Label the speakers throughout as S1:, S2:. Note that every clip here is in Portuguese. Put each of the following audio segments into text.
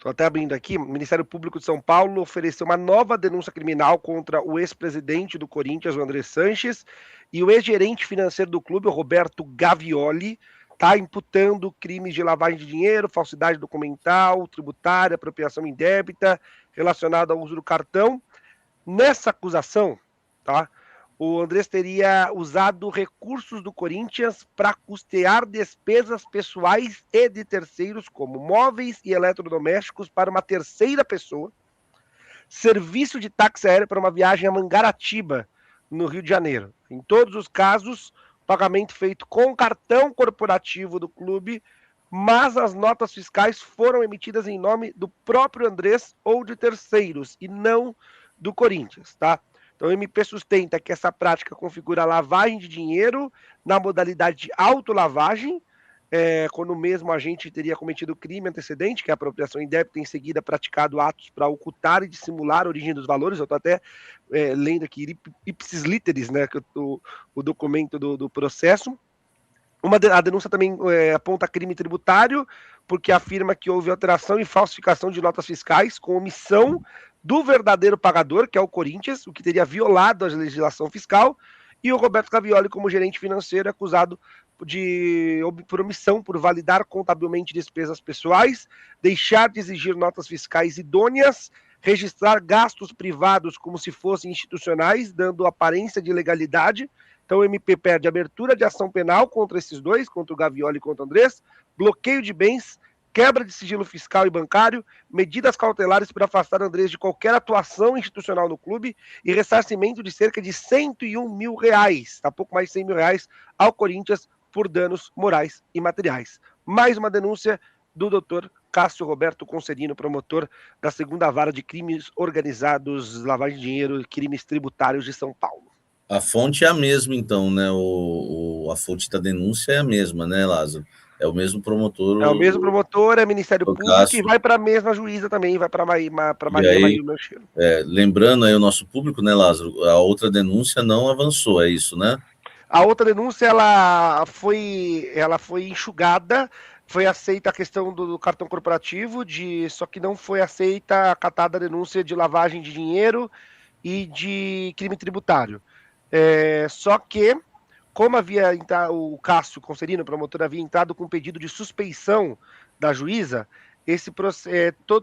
S1: Estou até abrindo aqui, o Ministério Público de São Paulo ofereceu uma nova denúncia criminal contra o ex-presidente do Corinthians, o André Sanches, e o ex-gerente financeiro do clube, o Roberto Gavioli, está imputando crimes de lavagem de dinheiro, falsidade documental, tributária, apropriação indébita, relacionada ao uso do cartão. Nessa acusação, tá? O Andrés teria usado recursos do Corinthians para custear despesas pessoais e de terceiros, como móveis e eletrodomésticos, para uma terceira pessoa, serviço de táxi aéreo para uma viagem a Mangaratiba, no Rio de Janeiro. Em todos os casos, pagamento feito com cartão corporativo do clube, mas as notas fiscais foram emitidas em nome do próprio Andrés ou de terceiros, e não do Corinthians, tá? Então, o MP sustenta que essa prática configura lavagem de dinheiro na modalidade de autolavagem, quando o mesmo agente teria cometido crime antecedente, que é a apropriação indébita, em seguida praticado atos para ocultar e dissimular a origem dos valores. Eu estou até lendo aqui ipsis literis, né, o documento do processo. A denúncia também aponta crime tributário, porque afirma que houve alteração e falsificação de notas fiscais com omissão do verdadeiro pagador, que é o Corinthians, o que teria violado a legislação fiscal, e o Roberto Gavioli, como gerente financeiro, é acusado por omissão, por validar contabilmente despesas pessoais, deixar de exigir notas fiscais idôneas, registrar gastos privados como se fossem institucionais, dando aparência de legalidade. Então o MP pede abertura de ação penal contra esses dois, contra o Gavioli e contra o Andrés, bloqueio de bens, quebra de sigilo fiscal e bancário, medidas cautelares para afastar Andrés de qualquer atuação institucional no clube e ressarcimento de cerca de R$101 mil, tá? Pouco mais de R$100 mil ao Corinthians por danos morais e materiais. Mais uma denúncia do doutor Cássio Roberto Concerino, promotor da 2ª Vara de Crimes Organizados, Lavagem de Dinheiro e Crimes Tributários de São Paulo.
S2: A fonte é a mesma, então, né? A fonte da denúncia é a mesma, né, Lázaro? É o mesmo promotor.
S1: É o mesmo promotor, é Ministério Público Cássio. E vai para a mesma juíza também, vai para Maria Manchiro.
S2: Lembrando aí o nosso público, né, Lázaro? A outra denúncia não avançou, é isso, né?
S1: A outra denúncia, ela foi enxugada, foi aceita a questão do cartão corporativo, só que não foi aceita, acatada a denúncia de lavagem de dinheiro e de crime tributário. Só que, como havia o Cássio Concerino, o promotor, havia entrado com pedido de suspeição da juíza,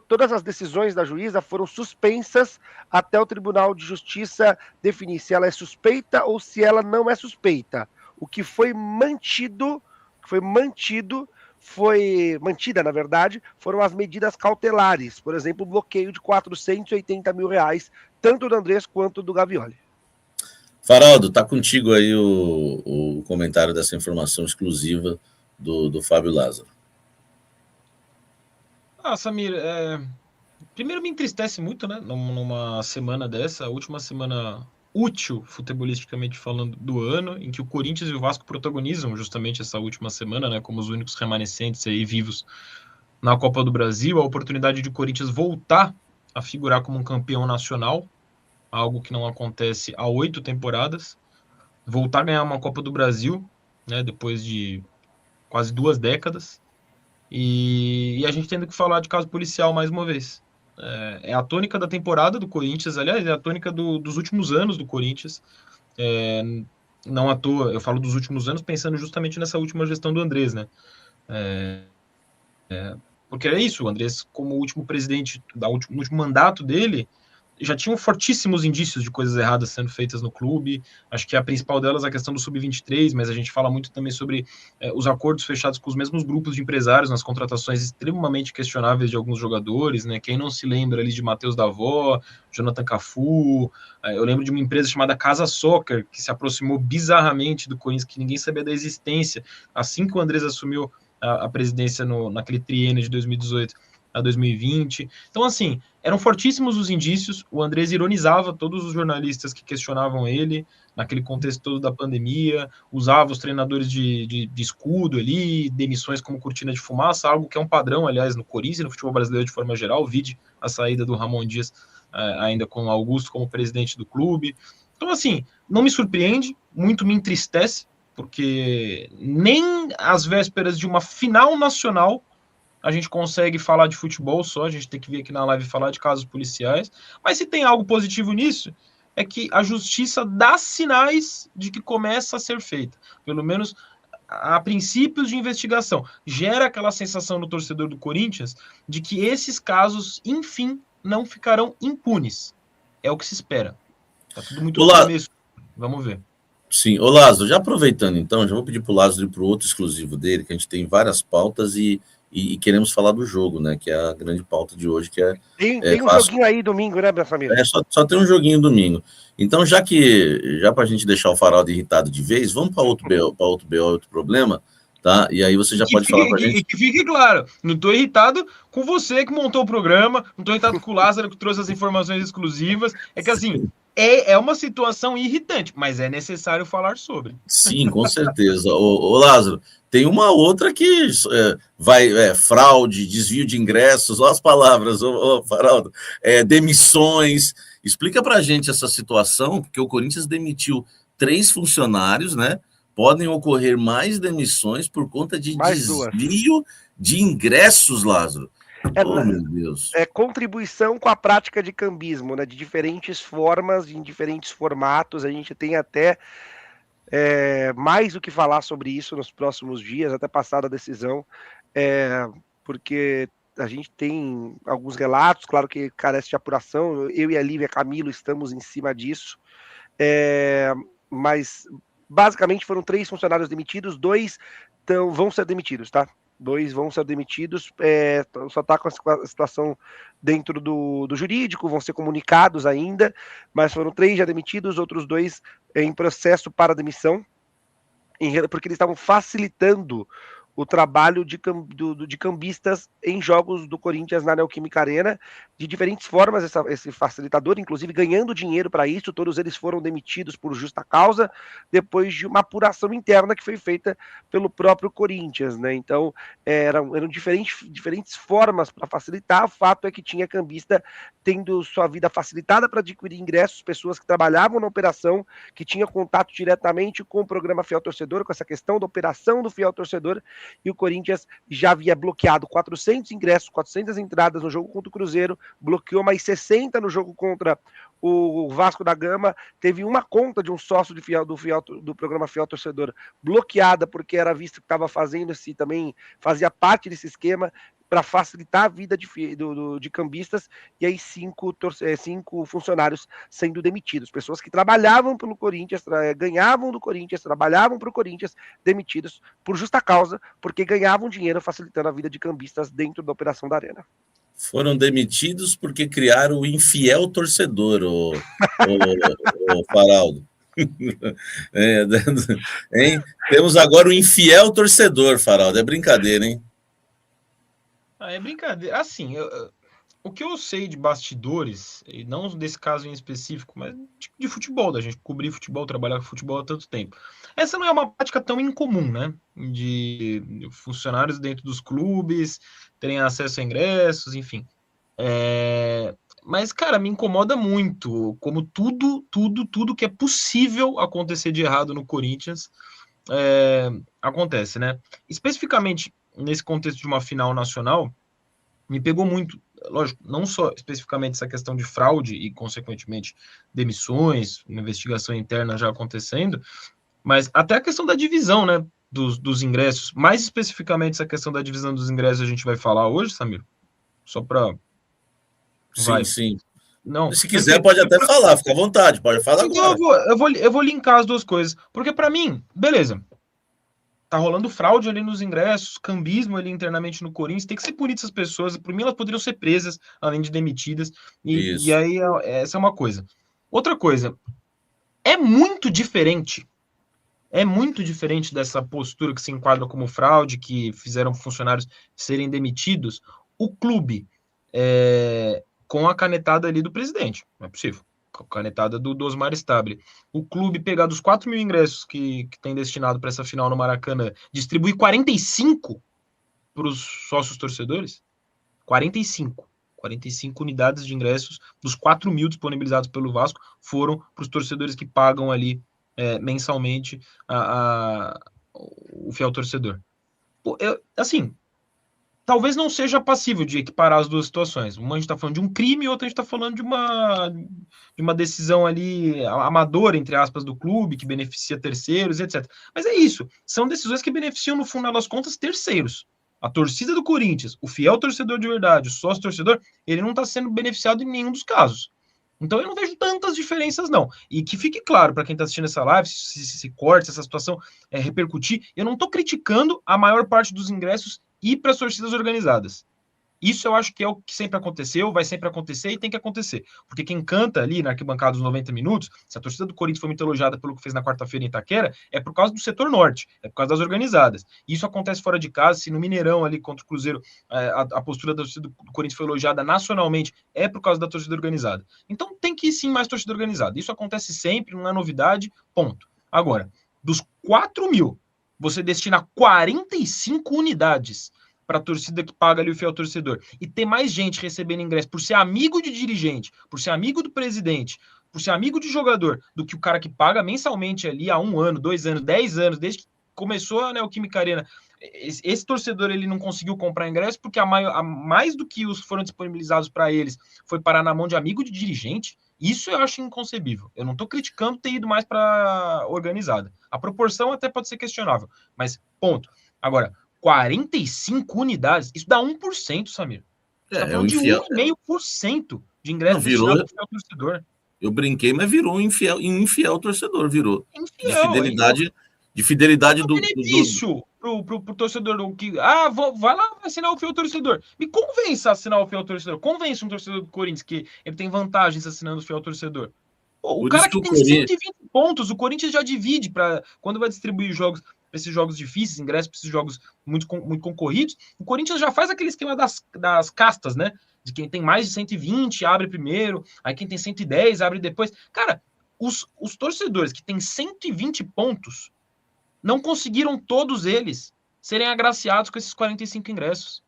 S1: todas as decisões da juíza foram suspensas até o Tribunal de Justiça definir se ela é suspeita ou se ela não é suspeita. O que foi mantida, na verdade, foram as medidas cautelares, por exemplo, o bloqueio de R$480 mil, tanto do Andrés quanto do Gavioli.
S2: Faraldo, tá contigo aí o comentário dessa informação exclusiva do Fábio Lázaro.
S3: Samir, primeiro me entristece muito, né, numa semana dessa, a última semana útil, futebolisticamente falando, do ano, em que o Corinthians e o Vasco protagonizam justamente essa última semana, né, como os únicos remanescentes aí vivos na Copa do Brasil, a oportunidade de o Corinthians voltar a figurar como um campeão nacional, algo que não acontece há 8 temporadas, voltar a ganhar uma Copa do Brasil, né, depois de quase 2 décadas, e a gente tendo que falar de caso policial mais uma vez. É a tônica da temporada do Corinthians, aliás, é a tônica dos últimos anos do Corinthians. Não à toa, eu falo dos últimos anos pensando justamente nessa última gestão do Andrés, né? Porque é isso, o Andrés, como último presidente, no último mandato dele, já tinham fortíssimos indícios de coisas erradas sendo feitas no clube. Acho que a principal delas é a questão do Sub-23, mas a gente fala muito também sobre os acordos fechados com os mesmos grupos de empresários nas contratações extremamente questionáveis de alguns jogadores, né? Quem não se lembra ali de Matheus Davó, Jonathan Cafu, eu lembro de uma empresa chamada Casa Soccer, que se aproximou bizarramente do Corinthians, que ninguém sabia da existência, assim que o Andrés assumiu a presidência naquele triênio de 2018 a 2020. Então, assim, eram fortíssimos os indícios. O Andrés ironizava todos os jornalistas que questionavam ele naquele contexto todo da pandemia, usava os treinadores de escudo ali, demissões como cortina de fumaça, algo que é um padrão, aliás, no Corinthians e no futebol brasileiro de forma geral. Vide a saída do Ramon Dias ainda com o Augusto como presidente do clube. Então, assim, não me surpreende, muito me entristece, porque nem às vésperas de uma final nacional a gente consegue falar de futebol só, a gente tem que vir aqui na live falar de casos policiais, mas se tem algo positivo nisso, é que a justiça dá sinais de que começa a ser feita, pelo menos a princípios de investigação. Gera aquela sensação no torcedor do Corinthians de que esses casos, enfim, não ficarão impunes. É o que se espera. Tá tudo muito no começo. Vamos ver.
S2: Sim. Ô, Lázaro, já aproveitando então, já vou pedir para o Lázaro ir para o outro exclusivo dele, que a gente tem várias pautas e queremos falar do jogo, né? Que é a grande pauta de hoje, que é...
S1: Tem um joguinho aí domingo, né, Samir?
S2: Só tem um joguinho domingo. Então, já para a gente deixar o Faraldo irritado de vez, vamos para outro BO, outro problema, tá? E aí você já pode falar para a gente...
S3: E que fique claro, não estou irritado com você que montou o programa, não estou irritado com o Lázaro que trouxe as informações exclusivas. É que assim... É uma situação irritante, mas é necessário falar sobre.
S2: Sim, com certeza. Ô Lázaro, tem uma outra que fraude, desvio de ingressos, olha as palavras, Faraldo, demissões. Explica para a gente essa situação, porque o Corinthians demitiu 3 funcionários, né? Podem ocorrer mais demissões por conta de desvio de ingressos, Lázaro. Meu Deus.
S1: Contribuição com a prática de cambismo, né? De diferentes formas, em diferentes formatos. A gente tem até mais o que falar sobre isso nos próximos dias, até passar a decisão, porque a gente tem alguns relatos, claro que carece de apuração. Eu e a Lívia Camilo estamos em cima disso, mas basicamente foram 3 funcionários demitidos, 2 vão ser demitidos, tá? 2 vão ser demitidos, só está com a situação dentro do jurídico, vão ser comunicados ainda, mas foram 3 já demitidos, outros 2 em processo para demissão, porque eles estavam facilitando o trabalho de cambistas em jogos do Corinthians na Neoquímica Arena, de diferentes formas, esse facilitador, inclusive ganhando dinheiro para isso. Todos eles foram demitidos por justa causa, depois de uma apuração interna que foi feita pelo próprio Corinthians, né? Então, eram diferentes formas para facilitar. O fato é que tinha cambista tendo sua vida facilitada para adquirir ingressos, pessoas que trabalhavam na operação, que tinham contato diretamente com o programa Fiel Torcedor, com essa questão da operação do Fiel Torcedor, e o Corinthians já havia bloqueado 400 ingressos, 400 entradas no jogo contra o Cruzeiro, bloqueou mais 60 no jogo contra o Vasco da Gama, teve uma conta de um sócio do programa Fiel Torcedor bloqueada, porque era visto que estava fazendo também fazia parte desse esquema, para facilitar a vida de cambistas, e aí 5 funcionários sendo demitidos, pessoas que trabalhavam pelo Corinthians, ganhavam do Corinthians, trabalhavam para o Corinthians, demitidos por justa causa, porque ganhavam dinheiro facilitando a vida de cambistas dentro da operação da Arena.
S2: Foram demitidos porque criaram o infiel torcedor, o Faraldo. Hein? Temos agora o infiel torcedor, Faraldo. É brincadeira, hein?
S3: É brincadeira. Assim, o que eu sei de bastidores, e não desse caso em específico, mas de futebol, da gente cobrir futebol, trabalhar com futebol há tanto tempo. Essa não é uma prática tão incomum, né? De funcionários dentro dos clubes terem acesso a ingressos, enfim. Mas, cara, me incomoda muito como tudo que é possível acontecer de errado no Corinthians acontece, né? Especificamente nesse contexto de uma final nacional, me pegou muito, lógico, não só especificamente essa questão de fraude e, consequentemente, demissões, uma investigação interna já acontecendo, mas até a questão da divisão, né, dos ingressos. Mais especificamente essa questão da divisão dos ingressos a gente vai falar hoje, Samir? Só para...
S2: Sim.
S3: Não,
S2: se quiser pode até falar, fica à vontade, pode falar agora.
S3: Eu vou linkar as duas coisas, porque para mim, beleza, tá rolando fraude ali nos ingressos, cambismo ali internamente no Corinthians, tem que ser punido essas pessoas, por mim elas poderiam ser presas, além de demitidas, e aí essa é uma coisa. Outra coisa, é muito diferente dessa postura que se enquadra como fraude, que fizeram funcionários serem demitidos, o clube com a canetada ali do presidente, não é possível. Canetada do Osmar Stabile. O clube pegar dos 4 mil ingressos que tem destinado para essa final no Maracanã, distribuir 45 para os sócios torcedores? 45 unidades de ingressos dos 4 mil disponibilizados pelo Vasco foram para os torcedores que pagam ali mensalmente o fiel torcedor. Pô, assim, talvez não seja passível de equiparar as duas situações. Uma a gente está falando de um crime, outra a gente está falando de uma decisão ali amadora, entre aspas, do clube, que beneficia terceiros, etc. Mas é isso, são decisões que beneficiam, no final das contas, terceiros. A torcida do Corinthians, o fiel torcedor de verdade, o sócio torcedor, ele não está sendo beneficiado em nenhum dos casos. Então eu não vejo tantas diferenças, não. E que fique claro para quem está assistindo essa live, se corte, se essa situação repercutir, eu não estou criticando a maior parte dos ingressos ir para as torcidas organizadas. Isso eu acho que é o que sempre aconteceu, vai sempre acontecer e tem que acontecer. Porque quem canta ali na arquibancada dos 90 minutos, se a torcida do Corinthians foi muito elogiada pelo que fez na quarta-feira em Itaquera, é por causa do setor norte, é por causa das organizadas. Isso acontece fora de casa, se no Mineirão ali contra o Cruzeiro a postura da torcida do Corinthians foi elogiada nacionalmente, é por causa da torcida organizada. Então tem que ir sim mais torcida organizada. Isso acontece sempre, não é novidade, ponto. Agora, dos 4 mil, você destina 45 unidades para a torcida que paga ali o fiel torcedor, e ter mais gente recebendo ingresso por ser amigo de dirigente, por ser amigo do presidente, por ser amigo de jogador, do que o cara que paga mensalmente ali há 1 ano, 2 anos, 10 anos, desde que começou a Neoquímica Arena. Esse torcedor ele não conseguiu comprar ingresso porque a mais do que os foram disponibilizados para eles foi parar na mão de amigo de dirigente. Isso eu acho inconcebível. Eu não estou criticando ter ido mais para organizada. A proporção até pode ser questionável, mas ponto. Agora, 45 unidades, isso dá 1%, Samir. Você está falando de 1,5% de ingresso destinado ao torcedor.
S2: Eu brinquei, mas virou um infiel torcedor, virou. De fidelidade do
S3: benefício pro torcedor que vai lá assinar o fiel torcedor. Me convença a assinar o fiel torcedor. Convença um torcedor do Corinthians que ele tem vantagens assinando o fiel torcedor. Pô, o cara que tem 120 pontos, o Corinthians já divide para quando vai distribuir jogos, esses jogos difíceis, ingressos para esses jogos muito concorridos, o Corinthians já faz aquele esquema das castas, né? De quem tem mais de 120 abre primeiro, aí quem tem 110 abre depois. Cara, os torcedores que têm 120 pontos não conseguiram todos eles serem agraciados com esses 45 ingressos.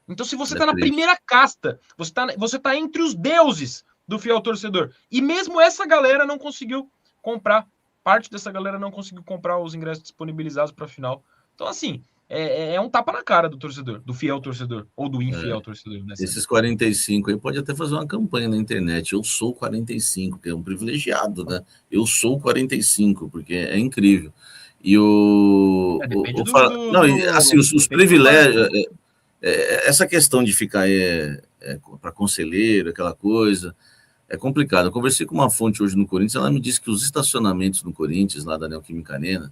S3: Então, se você está na primeira casta, você tá entre os deuses do fiel torcedor. E mesmo essa galera não conseguiu comprar. Parte dessa galera não conseguiu comprar os ingressos disponibilizados para a final. Então, assim, é um tapa na cara do torcedor, do fiel torcedor, ou do infiel torcedor. Né?
S2: Esses 45 aí pode até fazer uma campanha na internet. Eu sou 45, que é um privilegiado, né? Eu sou 45, porque é incrível. E os privilégios. Essa questão de ficar para conselheiro, aquela coisa, é complicado. Eu conversei com uma fonte hoje no Corinthians, ela me disse que os estacionamentos no Corinthians, lá da Neoquímica Arena,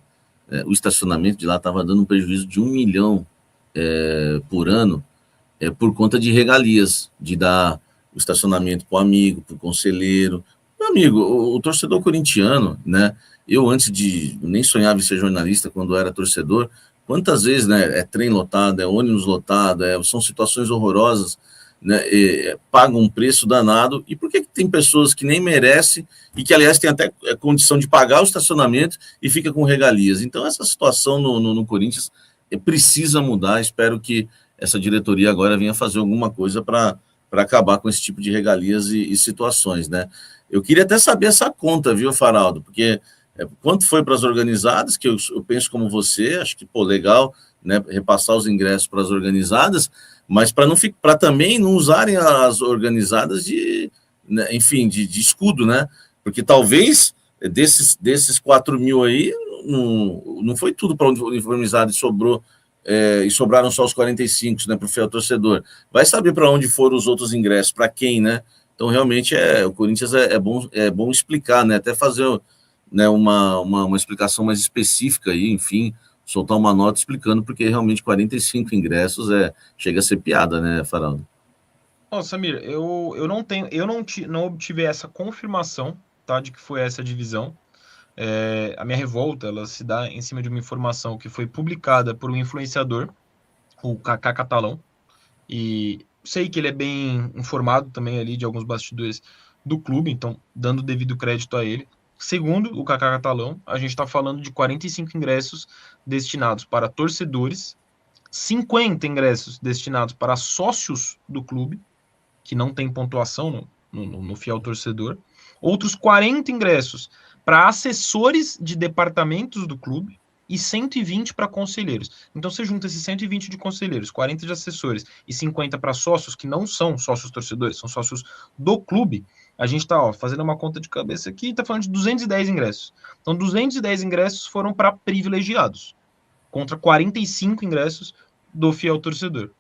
S2: o estacionamento de lá estava dando um prejuízo de 1 milhão por ano, por conta de regalias, de dar o estacionamento para o amigo, para o conselheiro. Meu amigo, o torcedor corintiano, né? Eu, antes de nem sonhava em ser jornalista, quando era torcedor, quantas vezes, né? É trem lotado, é ônibus lotado, são situações horrorosas, né? Pagam um preço danado. E por que tem pessoas que nem merecem e que, aliás, tem até condição de pagar o estacionamento e fica com regalias? Então, essa situação no Corinthians precisa mudar. Espero que essa diretoria agora venha fazer alguma coisa para acabar com esse tipo de regalias e situações, né? Eu queria até saber essa conta, viu, Faraldo? Porque quanto foi para as organizadas, que eu penso como você, acho que, legal, né, repassar os ingressos para as organizadas, mas para também não usarem as organizadas de escudo, né? Porque talvez desses 4 mil aí, não foi tudo para uniformizado e sobraram só os 45, né, para o fiel torcedor. Vai saber para onde foram os outros ingressos, para quem, né? Então, realmente, o Corinthians é bom explicar, né? Até fazer, né, uma explicação mais específica aí, enfim, soltar uma nota explicando, porque realmente 45 ingressos chega a ser piada, né, Faraldo?
S3: Samir, eu não obtive essa confirmação, tá, de que foi essa divisão. A minha revolta, ela se dá em cima de uma informação que foi publicada por um influenciador, o Kaká Catalão, e sei que ele é bem informado também ali de alguns bastidores do clube, então dando devido crédito a ele. Segundo o Kaká Catalão, a gente está falando de 45 ingressos destinados para torcedores, 50 ingressos destinados para sócios do clube, que não tem pontuação no fiel torcedor, outros 40 ingressos para assessores de departamentos do clube e 120 para conselheiros. Então você junta esses 120 de conselheiros, 40 de assessores e 50 para sócios, que não são sócios torcedores, são sócios do clube. A gente está fazendo uma conta de cabeça aqui e está falando de 210 ingressos. Então 210 ingressos foram para privilegiados, contra 45 ingressos do fiel torcedor.